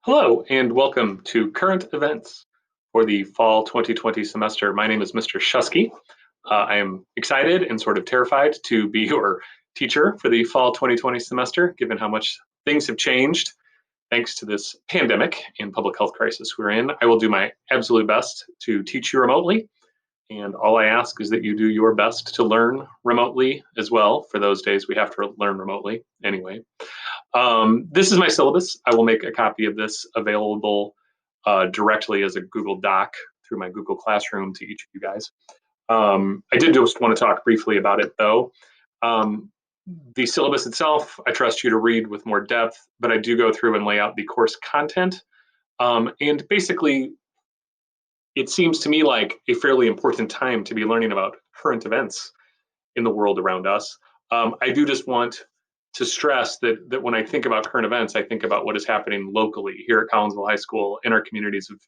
Hello and welcome to Current Events for the Fall 2020 semester. My name is Mr. Schusky. I am excited and sort of terrified to be your teacher for the Fall 2020 semester, given how much things have changed thanks to this pandemic and public health crisis we're in. I will do my absolute best to teach you remotely, and all I ask is that you do your best to learn remotely as well for those days we have to learn remotely anyway. This is my syllabus. I will make a copy of this available directly as a Google Doc through my Google Classroom to each of you guys. I did just want to talk briefly about it though. Um, the syllabus itself, I trust you to read with more depth, but I do go through and lay out the course content. And basically, it seems to me like a fairly important time to be learning about current events in the world around us. I do just want to stress that when I think about current events, I think about what is happening locally here at Collinsville High School, in our communities of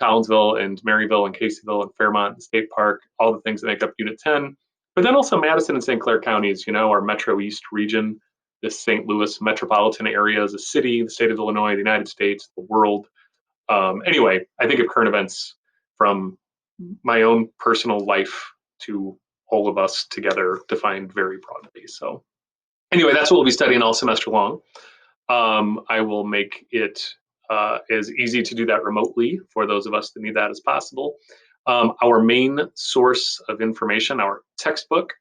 Collinsville and Maryville and Caseyville and Fairmont and State Park, all the things that make up Unit 10, but then also Madison and St. Clair counties, our Metro East region, this St. Louis metropolitan area as a city, the state of Illinois, the United States, the world. Anyway, I think of current events from my own personal life to all of us together defined very broadly. So anyway, that's what we'll be studying all semester long. I will make it as easy to do that remotely for those of us that need that as possible. Our main source of information, our textbook,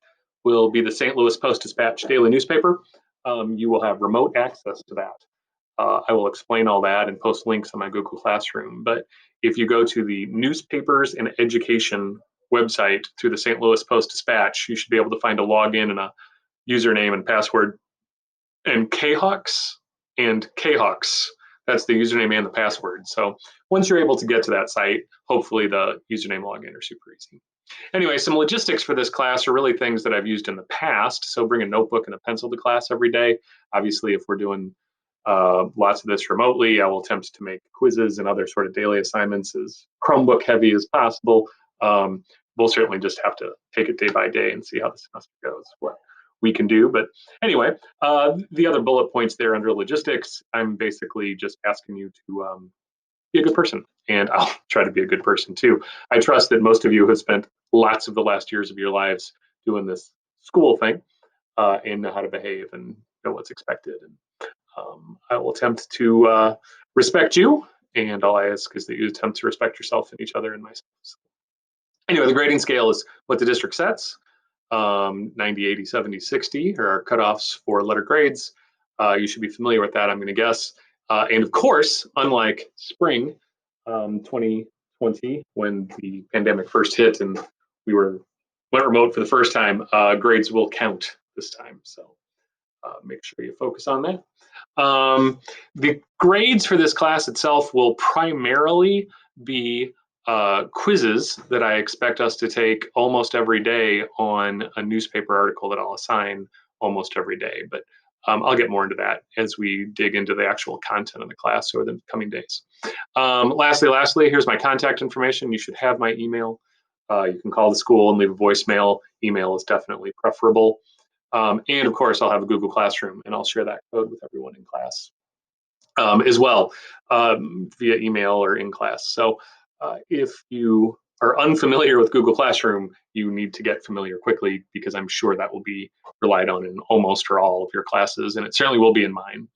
will be the St. Louis Post-Dispatch daily newspaper. You will have remote access to that. I will explain all that and post links on my Google Classroom. But if you go to the newspapers and education website through the St. Louis Post-Dispatch, you should be able to find a login and a username and password. And Khawks and Khawks, that's the username and the password. So once you're able to get to that site, hopefully the username login are super easy. Anyway, some logistics for this class are really things that I've used in the past. So bring a notebook and a pencil to class every day. Obviously, if we're doing lots of this remotely, I will attempt to make quizzes and other sort of daily assignments as Chromebook heavy as possible. We'll certainly just have to take it day by day and see how the semester goes, what we can do. But anyway, the other bullet points there under logistics, I'm basically just asking you to be a good person, and I'll try to be a good person too. I trust that most of you have spent lots of the last years of your lives doing this school thing and know how to behave and know what's expected. And I will attempt to respect you, and all I ask is that you attempt to respect yourself and each other and myself. So anyway, the grading scale is what the district sets. 90, 80, 70, 60 are our cutoffs for letter grades. You should be familiar with that, I'm going to guess. And of course, unlike spring 2020, when the pandemic first hit and we went remote for the first time, grades will count this time. So make sure you focus on that. The grades for this class itself will primarily be quizzes that I expect us to take almost every day on a newspaper article that I'll assign almost every day. But I'll get more into that as we dig into the actual content of the class over the coming days. Lastly, here's my contact information. You should have my email. You can call the school and leave a voicemail. Email is definitely preferable. And of course, I'll have a Google Classroom, and I'll share that code with everyone in class as well via email or in class. So if you are unfamiliar with Google Classroom, you need to get familiar quickly because I'm sure that will be relied on in almost or all of your classes, and it certainly will be in mine.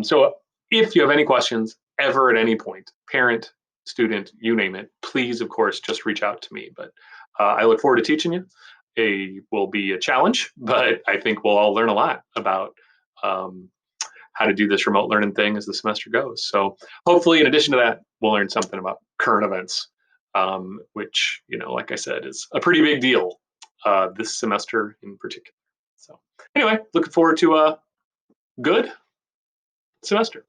So if you have any questions ever at any point, parent, student, you name it, please, of course, just reach out to me. But I look forward to teaching you. It will be a challenge, but I think we'll all learn a lot about how to do this remote learning thing as the semester goes. So hopefully, in addition to that, we'll learn something about current events, which, like I said, is a pretty big deal this semester in particular. So anyway, looking forward to a good semester.